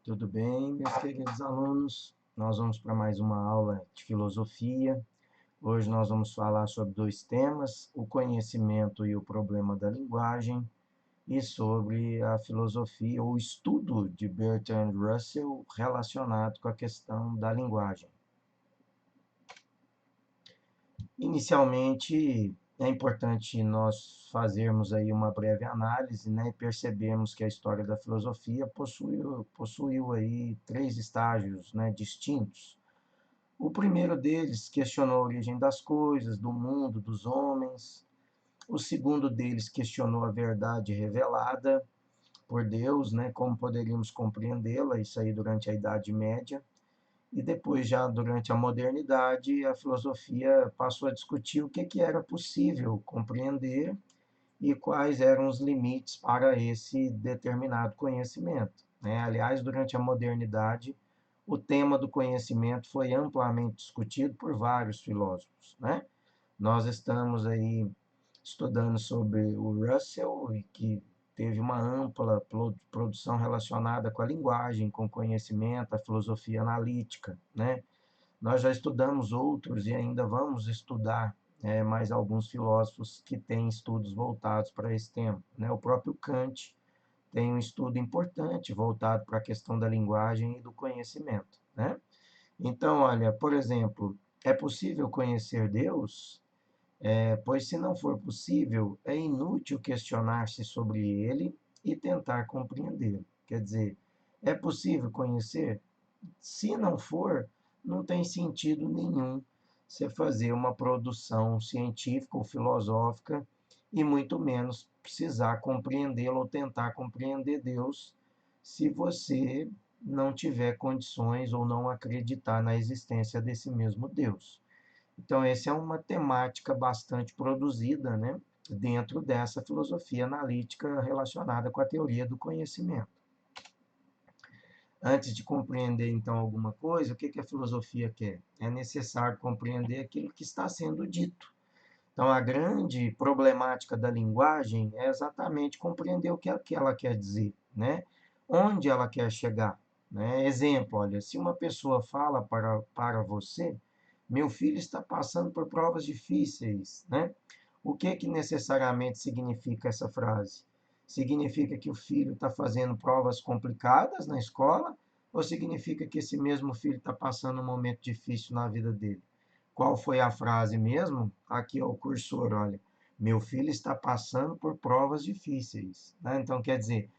Tudo bem, meus queridos alunos? Nós vamos para mais uma aula de filosofia. Hoje nós vamos falar sobre dois temas: o conhecimento e o problema da linguagem, e sobre a filosofia ou estudo de Bertrand Russell relacionado com a questão da linguagem. Inicialmente, é importante nós fazermos aí uma breve análise, né, e percebermos que a história da filosofia possuiu aí três estágios, né, distintos. O primeiro deles questionou a origem das coisas, do mundo, dos homens. O segundo deles questionou a verdade revelada por Deus, né, como poderíamos compreendê-la, isso aí durante a Idade Média. E depois, já durante a modernidade, a filosofia passou a discutir o que era possível compreender e quais eram os limites para esse determinado conhecimento, né? Aliás, durante a modernidade, o tema do conhecimento foi amplamente discutido por vários filósofos, né? Nós estamos aí estudando sobre o Russell, que teve uma ampla produção relacionada com a linguagem, com o conhecimento, a filosofia analítica, né? Nós já estudamos outros e ainda vamos estudar mais alguns filósofos que têm estudos voltados para esse tema, né? O próprio Kant tem um estudo importante voltado para a questão da linguagem e do conhecimento, né? Então, olha, por exemplo, é possível conhecer Deus? Pois se não for possível, é inútil questionar-se sobre ele e tentar compreendê-lo. Quer dizer, é possível conhecer? Se não for, não tem sentido nenhum você fazer uma produção científica ou filosófica e muito menos precisar compreendê-lo ou tentar compreender Deus se você não tiver condições ou não acreditar na existência desse mesmo Deus. Então, essa é uma temática bastante produzida, né, dentro dessa filosofia analítica relacionada com a teoria do conhecimento. Antes de compreender, então, alguma coisa, o que a filosofia quer? É necessário compreender aquilo que está sendo dito. Então, a grande problemática da linguagem é exatamente compreender o que ela quer dizer, né? Onde ela quer chegar. Né? Exemplo, olha, se uma pessoa fala para você, meu filho está passando por provas difíceis, né? O que necessariamente significa essa frase? Significa que o filho está fazendo provas complicadas na escola ou significa que esse mesmo filho está passando um momento difícil na vida dele? Qual foi a frase mesmo? Aqui é o cursor, olha. Meu filho está passando por provas difíceis. Né? Então, quer dizer,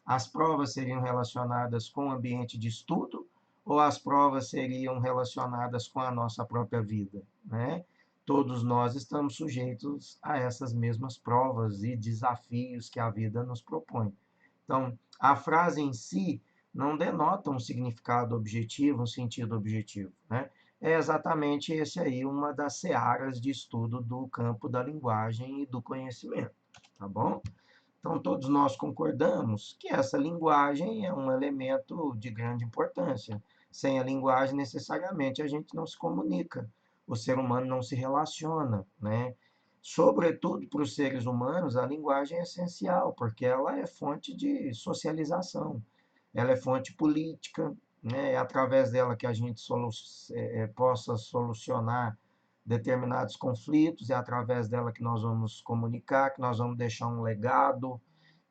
as provas seriam relacionadas com o ambiente de estudo ou as provas seriam relacionadas com a nossa própria vida, né? Todos nós estamos sujeitos a essas mesmas provas e desafios que a vida nos propõe. Então, a frase em si não denota um significado objetivo, um sentido objetivo, né? É exatamente esse aí uma das searas de estudo do campo da linguagem e do conhecimento, tá bom? Então, todos nós concordamos que essa linguagem é um elemento de grande importância. Sem a linguagem, necessariamente, a gente não se comunica, o ser humano não se relaciona, né? Sobretudo para os seres humanos, a linguagem é essencial, porque ela é fonte de socialização, ela é fonte política, né? É através dela que a gente possa solucionar determinados conflitos, é através dela que nós vamos comunicar, que nós vamos deixar um legado,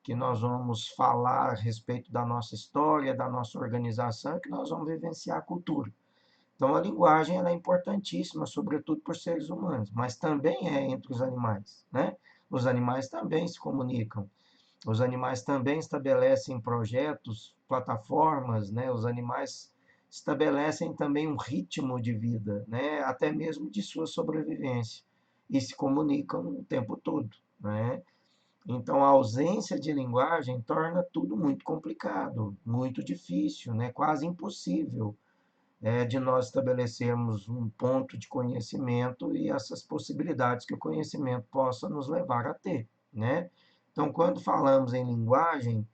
que nós vamos falar a respeito da nossa história, da nossa organização, que nós vamos vivenciar a cultura. Então, a linguagem ela é importantíssima, sobretudo por seres humanos, mas também é entre os animais, né? Os animais também se comunicam, os animais também estabelecem projetos, plataformas, né? Os animais estabelecem também um ritmo de vida, né? Até mesmo de sua sobrevivência, e se comunicam o tempo todo, né? Então, a ausência de linguagem torna tudo muito complicado, muito difícil, né? Quase impossível de nós estabelecermos um ponto de conhecimento e essas possibilidades que o conhecimento possa nos levar a ter, né? Então, quando falamos em linguagem,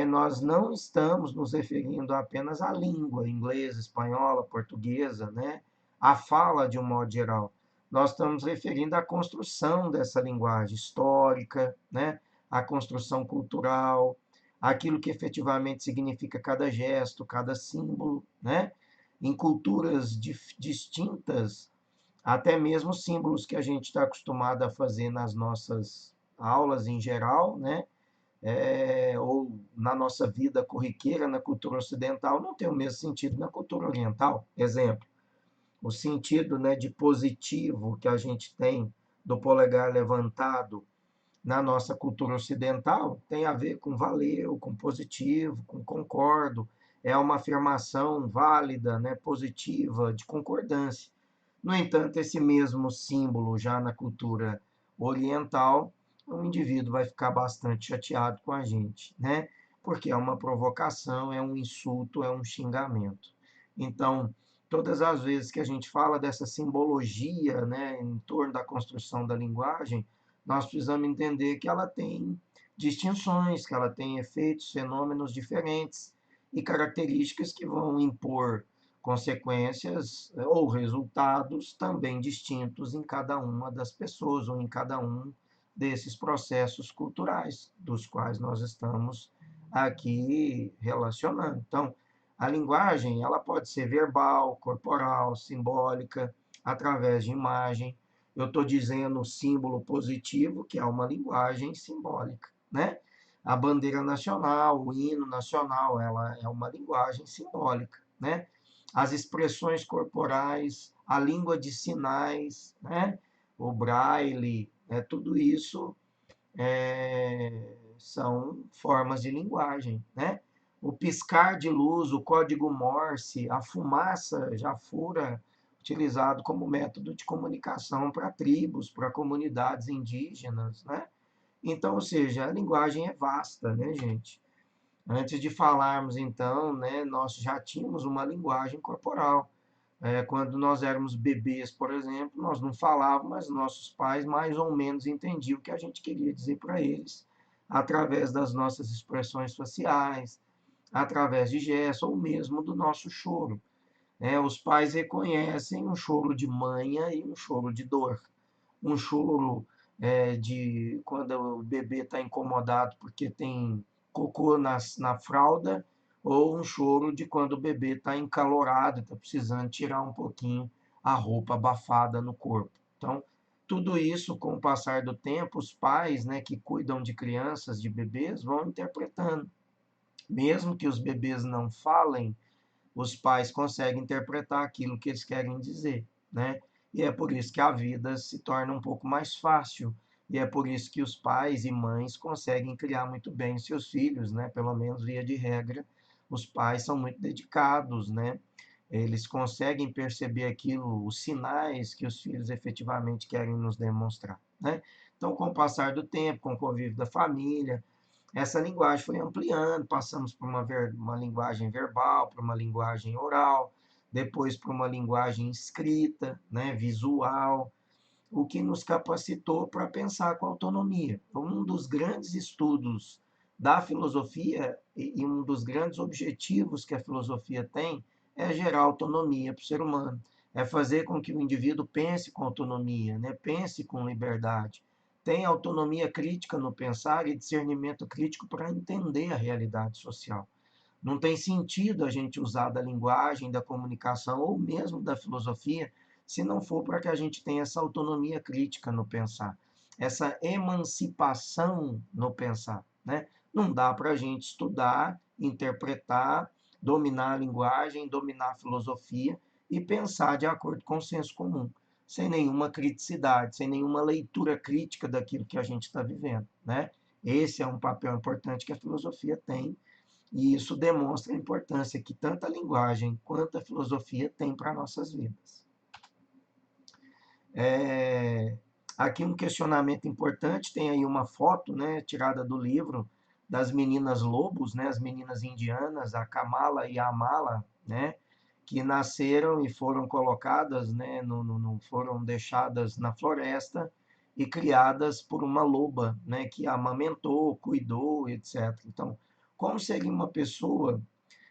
nós não estamos nos referindo apenas à língua inglesa, espanhola, portuguesa, né? A fala de um modo geral. Nós estamos referindo à construção dessa linguagem histórica, né? À construção cultural, aquilo que efetivamente significa cada gesto, cada símbolo, né? Em culturas distintas, até mesmo símbolos que a gente está acostumado a fazer nas nossas aulas em geral, né? Ou na nossa vida corriqueira, na cultura ocidental, não tem o mesmo sentido na cultura oriental. Exemplo, o sentido, né, de positivo que a gente tem do polegar levantado na nossa cultura ocidental tem a ver com valeu, com positivo, com concordo, é uma afirmação válida, né, positiva, de concordância. No entanto, esse mesmo símbolo já na cultura oriental, o indivíduo vai ficar bastante chateado com a gente, né? Porque é uma provocação, é um insulto, é um xingamento. Então, todas as vezes que a gente fala dessa simbologia, né, em torno da construção da linguagem, nós precisamos entender que ela tem distinções, que ela tem efeitos, fenômenos diferentes e características que vão impor consequências ou resultados também distintos em cada uma das pessoas ou em cada um desses processos culturais dos quais nós estamos aqui relacionando. Então, a linguagem, ela pode ser verbal, corporal, simbólica, através de imagem. Eu estou dizendo o símbolo positivo, que é uma linguagem simbólica, né? A bandeira nacional, o hino nacional, ela é uma linguagem simbólica, né? As expressões corporais, a língua de sinais, né? O braille, tudo isso são formas de linguagem, né? O piscar de luz, o código Morse, a fumaça já fora utilizado como método de comunicação para tribos, para comunidades indígenas, né? Então, ou seja, a linguagem é vasta, né, gente? Antes de falarmos, então, né, nós já tínhamos uma linguagem corporal. Quando nós éramos bebês, por exemplo, nós não falávamos, mas nossos pais mais ou menos entendiam o que a gente queria dizer para eles, através das nossas expressões faciais, através de gestos, ou mesmo do nosso choro. Os pais reconhecem um choro de manha e um choro de dor. Um choro de quando o bebê está incomodado porque tem cocô na fralda, ou um choro de quando o bebê está encalorado, está precisando tirar um pouquinho a roupa abafada no corpo. Então, tudo isso, com o passar do tempo, os pais, né, que cuidam de crianças, de bebês, vão interpretando. Mesmo que os bebês não falem, os pais conseguem interpretar aquilo que eles querem dizer, né? E é por isso que a vida se torna um pouco mais fácil. E é por isso que os pais e mães conseguem criar muito bem seus filhos, né? Pelo menos via de regra, os pais são muito dedicados, né? Eles conseguem perceber aquilo, os sinais que os filhos efetivamente querem nos demonstrar, né? Então, com o passar do tempo, com o convívio da família, essa linguagem foi ampliando, passamos por uma linguagem verbal, para uma linguagem oral, depois para uma linguagem escrita, né, visual, o que nos capacitou para pensar com autonomia. Um dos grandes estudos da filosofia e um dos grandes objetivos que a filosofia tem é gerar autonomia para o ser humano, é fazer com que o indivíduo pense com autonomia, né? Pense com liberdade, tenha autonomia crítica no pensar e discernimento crítico para entender a realidade social. Não tem sentido a gente usar da linguagem, da comunicação ou mesmo da filosofia se não for para que a gente tenha essa autonomia crítica no pensar, essa emancipação no pensar, né? Não dá para a gente estudar, interpretar, dominar a linguagem, dominar a filosofia e pensar de acordo com o senso comum, sem nenhuma criticidade, sem nenhuma leitura crítica daquilo que a gente está vivendo, né? Esse é um papel importante que a filosofia tem e isso demonstra a importância que tanto a linguagem quanto a filosofia têm para nossas vidas. Aqui um questionamento importante, tem aí uma foto, né, tirada do livro das meninas lobos, né, as meninas indianas, a Kamala e a Amala, né, que nasceram e foram colocadas, né, foram deixadas na floresta e criadas por uma loba, né, que amamentou, cuidou, etc. Então, como seria uma pessoa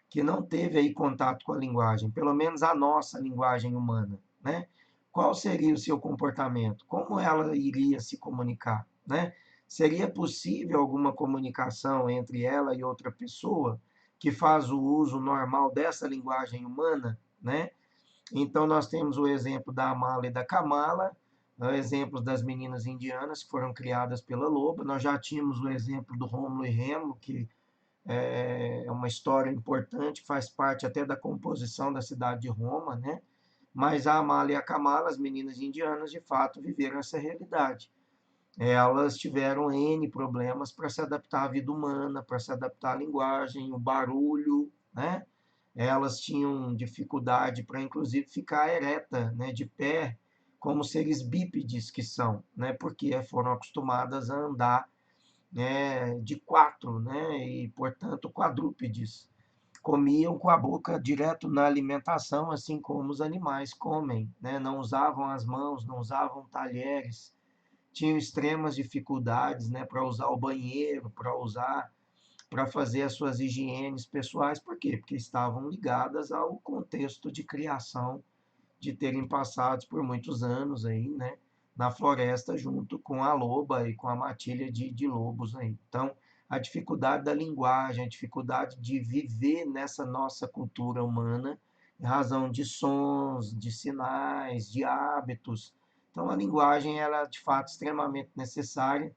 que não teve aí contato com a linguagem, pelo menos a nossa linguagem humana, né? Qual seria o seu comportamento? Como ela iria se comunicar, né? Seria possível alguma comunicação entre ela e outra pessoa que faz o uso normal dessa linguagem humana, né? Então, nós temos o exemplo da Amala e da Kamala, exemplos das meninas indianas que foram criadas pela loba. Nós já tínhamos o exemplo do Rômulo e Remo, que é uma história importante, faz parte até da composição da cidade de Roma, né? Mas a Amala e a Kamala, as meninas indianas, de fato, viveram essa realidade. Elas tiveram N problemas para se adaptar à vida humana, para se adaptar à linguagem, o barulho, né? Elas tinham dificuldade para, inclusive, ficar ereta, né, de pé, como seres bípedes que são, né, porque foram acostumadas a andar, né, de quatro, né, e, portanto, quadrúpedes. Comiam com a boca direto na alimentação, assim como os animais comem, né, não usavam as mãos, não usavam talheres, tinham extremas dificuldades, né, para usar o banheiro, para fazer as suas higienes pessoais. Por quê? Porque estavam ligadas ao contexto de criação, de terem passado por muitos anos aí, né, na floresta junto com a loba e com a matilha de lobos aí. Então, a dificuldade da linguagem, a dificuldade de viver nessa nossa cultura humana, em razão de sons, de sinais, de hábitos. Então, a linguagem ela é de fato extremamente necessária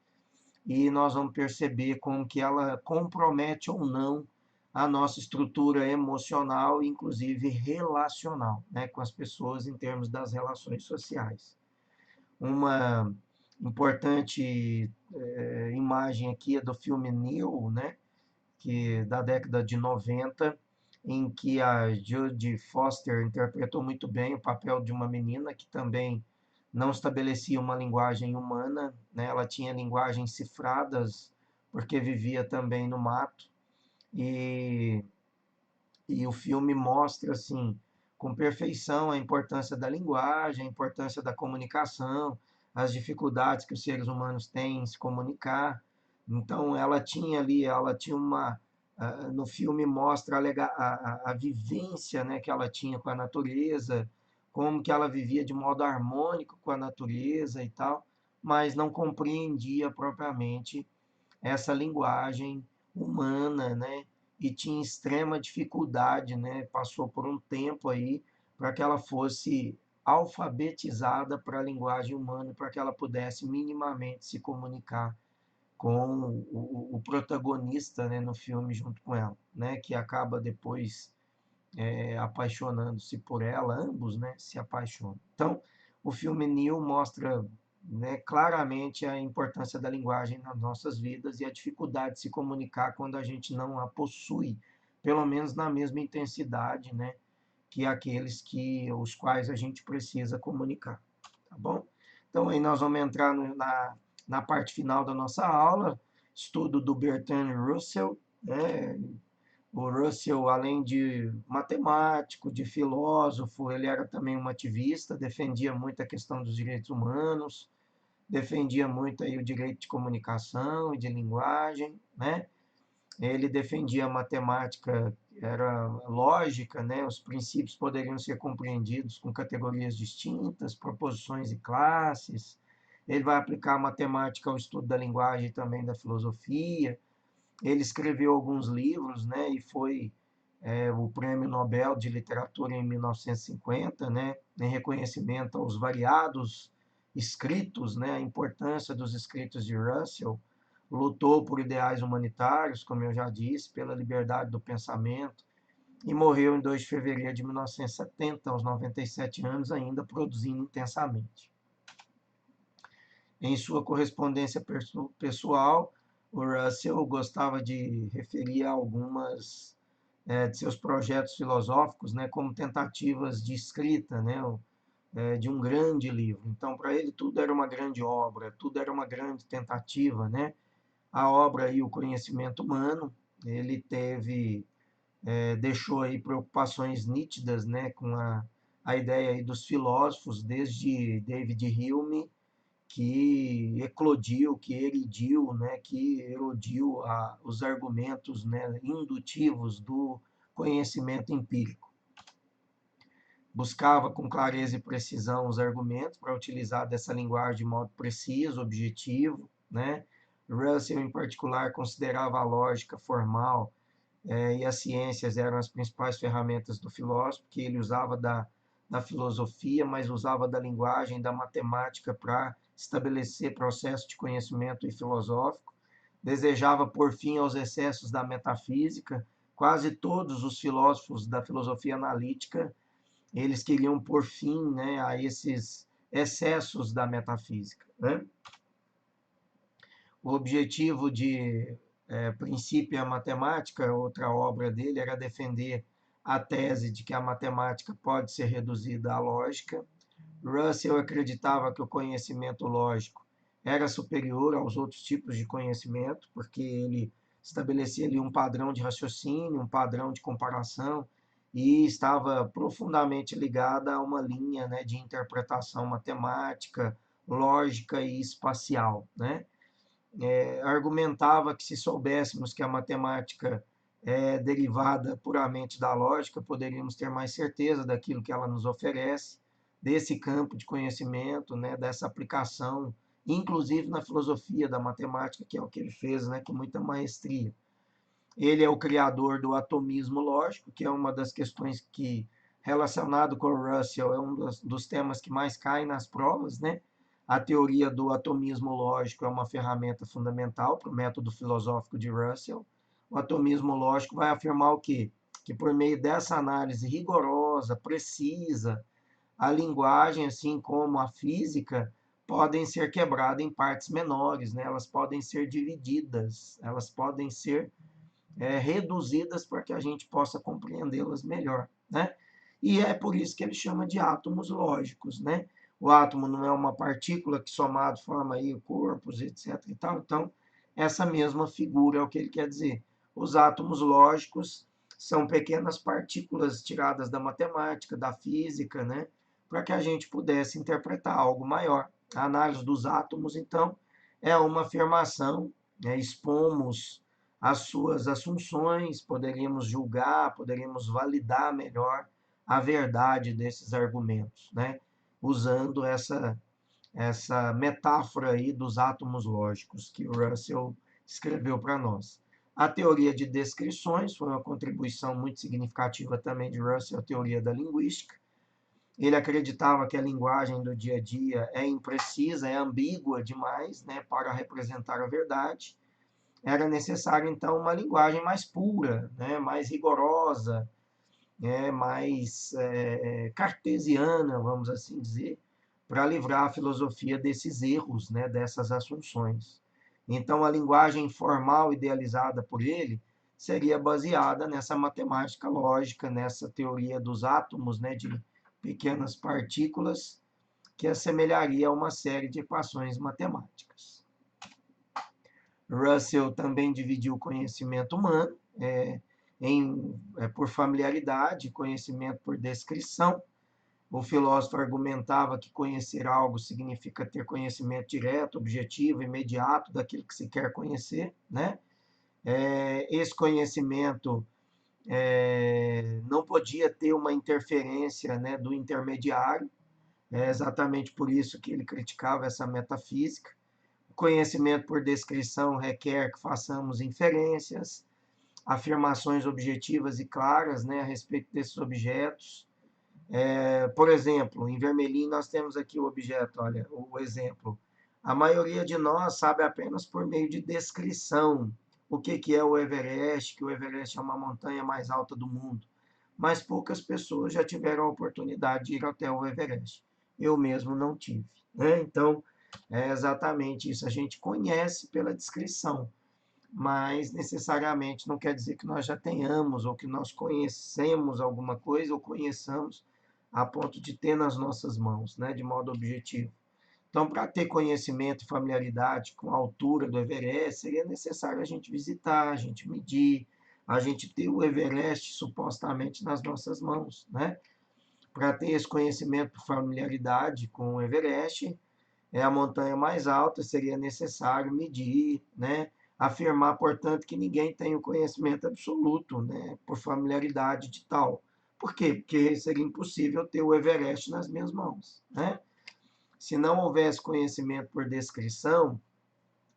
e nós vamos perceber como que ela compromete ou não a nossa estrutura emocional, inclusive relacional, né, com as pessoas em termos das relações sociais. Uma importante imagem aqui é do filme Neo, né, que da década de 90, em que a Jodie Foster interpretou muito bem o papel de uma menina que também não estabelecia uma linguagem humana, né? Ela tinha linguagens cifradas, porque vivia também no mato, e, e o filme mostra, assim, com perfeição a importância da linguagem, a importância da comunicação, as dificuldades que os seres humanos têm em se comunicar. Então, ela tinha ali, ela tinha uma. No filme mostra a vivência, né, que ela tinha com a natureza, como que ela vivia de modo harmônico com a natureza e tal, mas não compreendia propriamente essa linguagem humana, né? E tinha extrema dificuldade, né? Passou por um tempo aí para que ela fosse alfabetizada para a linguagem humana, para que ela pudesse minimamente se comunicar com o protagonista, né, no filme junto com ela, né? Que acaba depois apaixonando-se por ela, ambos, né, se apaixonam. Então, o filme Neo mostra, né, claramente a importância da linguagem nas nossas vidas e a dificuldade de se comunicar quando a gente não a possui, pelo menos na mesma intensidade, né, que aqueles que os quais a gente precisa comunicar, tá bom? Então aí nós vamos entrar na parte final da nossa aula, estudo do Bertrand Russell, né? O Russell, além de matemático, de filósofo, ele era também um ativista, defendia muito a questão dos direitos humanos, defendia muito aí o direito de comunicação e de linguagem, né? Ele defendia a matemática, era lógica, né? Os princípios poderiam ser compreendidos com categorias distintas, proposições e classes. Ele vai aplicar a matemática ao estudo da linguagem e também da filosofia. Ele escreveu alguns livros, né, e foi o Prêmio Nobel de Literatura em 1950, né, em reconhecimento aos variados escritos, né, a importância dos escritos de Russell. Lutou por ideais humanitários, como eu já disse, pela liberdade do pensamento, e morreu em 2 de fevereiro de 1970, aos 97 anos, ainda produzindo intensamente. Em sua correspondência pessoal, o Russell gostava de referir a algumas de seus projetos filosóficos, né, como tentativas de escrita, né, de um grande livro. Então, para ele, tudo era uma grande obra, tudo era uma grande tentativa, né? A obra e o conhecimento humano, ele deixou aí preocupações nítidas, né, com a ideia aí dos filósofos, desde David Hume, que eclodiu, que eridiu, né, que erodiu os argumentos, né, indutivos do conhecimento empírico. Buscava com clareza e precisão os argumentos para utilizar dessa linguagem de modo preciso, objetivo, né, Russell, em particular, considerava a lógica formal e as ciências eram as principais ferramentas do filósofo, que ele usava da filosofia, mas usava da linguagem, da matemática para estabelecer processo de conhecimento e filosófico. Desejava pôr fim aos excessos da metafísica. Quase todos os filósofos da filosofia analítica, eles queriam pôr fim, né, a esses excessos da metafísica, né? O objetivo de Princípio à Matemática, outra obra dele, era defender a tese de que a matemática pode ser reduzida à lógica. Russell acreditava que o conhecimento lógico era superior aos outros tipos de conhecimento, porque ele estabelecia ali um padrão de raciocínio, um padrão de comparação, e estava profundamente ligada a uma linha, né, de interpretação matemática, lógica e espacial, né? Argumentava que se soubéssemos que a matemática é derivada puramente da lógica, poderíamos ter mais certeza daquilo que ela nos oferece, desse campo de conhecimento, né, dessa aplicação, inclusive na filosofia da matemática, que é o que ele fez, né, com muita maestria. Ele é o criador do atomismo lógico, que é uma das questões que, relacionado com o Russell, é um dos temas que mais caem nas provas, né? A teoria do atomismo lógico é uma ferramenta fundamental para o método filosófico de Russell. O atomismo lógico vai afirmar o quê? Que por meio dessa análise rigorosa, precisa, a linguagem, assim como a física, podem ser quebradas em partes menores, né? Elas podem ser divididas, elas podem ser reduzidas para que a gente possa compreendê-las melhor, né? E é por isso que ele chama de átomos lógicos, né? O átomo não é uma partícula que somado forma aí corpos, etc. e tal. Então, essa mesma figura é o que ele quer dizer. Os átomos lógicos são pequenas partículas tiradas da matemática, da física, né? Para que a gente pudesse interpretar algo maior. A análise dos átomos, então, é uma afirmação, né? Expomos as suas assunções, poderíamos julgar, poderíamos validar melhor a verdade desses argumentos, né? Usando essa metáfora aí dos átomos lógicos que o Russell escreveu para nós. A teoria de descrições foi uma contribuição muito significativa também de Russell à teoria da linguística. Ele acreditava que a linguagem do dia a dia é imprecisa, é ambígua demais, né, para representar a verdade. Era necessário, então, uma linguagem mais pura, né, mais rigorosa, mais cartesiana, vamos assim dizer, para livrar a filosofia desses erros, né, dessas assunções. Então, a linguagem formal idealizada por ele seria baseada nessa matemática lógica, nessa teoria dos átomos, né, de pequenas partículas, que assemelharia a uma série de equações matemáticas. Russell também dividiu o conhecimento humano por familiaridade, conhecimento por descrição. O filósofo argumentava que conhecer algo significa ter conhecimento direto, objetivo, imediato daquilo que se quer conhecer, né? Esse conhecimento não podia ter uma interferência, né, do intermediário. É exatamente por isso que ele criticava essa metafísica. O conhecimento por descrição requer que façamos inferências, afirmações objetivas e claras, né, a respeito desses objetos. Por exemplo, em vermelhinho nós temos aqui o objeto, olha, o exemplo. A maioria de nós sabe apenas por meio de descrição o que é o Everest, que o Everest é uma montanha mais alta do mundo. Mas poucas pessoas já tiveram a oportunidade de ir até o Everest. Eu mesmo não tive, né? Então, é exatamente isso. A gente conhece pela descrição, mas necessariamente não quer dizer que nós já tenhamos ou que nós conhecemos alguma coisa ou conheçamos a ponto de ter nas nossas mãos, né, de modo objetivo. Então, para ter conhecimento e familiaridade com a altura do Everest, seria necessário a gente visitar, a gente medir, a gente ter o Everest supostamente nas nossas mãos, né? Para ter esse conhecimento e familiaridade com o Everest, é a montanha mais alta, seria necessário medir, né? Afirmar, portanto, que ninguém tem o conhecimento absoluto, né? Por familiaridade de tal. Por quê? Porque seria impossível ter o Everest nas minhas mãos, né? Se não houvesse conhecimento por descrição,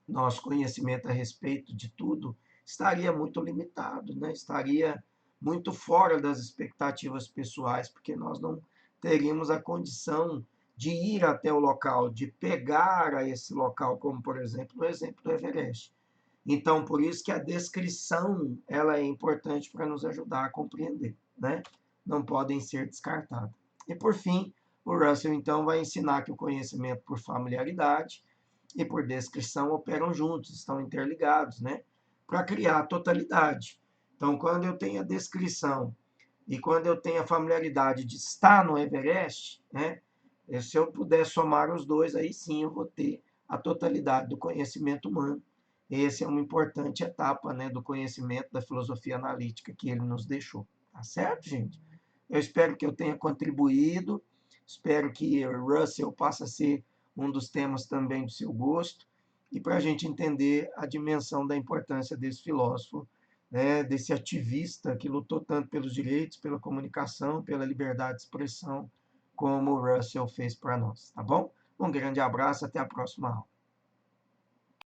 nosso conhecimento a respeito de tudo estaria muito limitado, né? Estaria muito fora das expectativas pessoais, porque nós não teríamos a condição de ir até o local, de pegar a esse local, como por exemplo, no exemplo do Everest. Então, por isso que a descrição ela é importante para nos ajudar a compreender, né? Não podem ser descartadas. E por fim, o Russell então vai ensinar que o conhecimento por familiaridade e por descrição operam juntos, estão interligados, né? Para criar a totalidade. Então, quando eu tenho a descrição e quando eu tenho a familiaridade de estar no Everest, né? Se eu puder somar os dois, aí sim eu vou ter a totalidade do conhecimento humano. Essa é uma importante etapa, né, do conhecimento da filosofia analítica que ele nos deixou. Tá certo, gente? Eu espero que eu tenha contribuído, espero que Russell passe a ser um dos temas também do seu gosto, e para a gente entender a dimensão da importância desse filósofo, né, desse ativista que lutou tanto pelos direitos, pela comunicação, pela liberdade de expressão, como o Russell fez para nós, tá bom? Um grande abraço, até a próxima aula.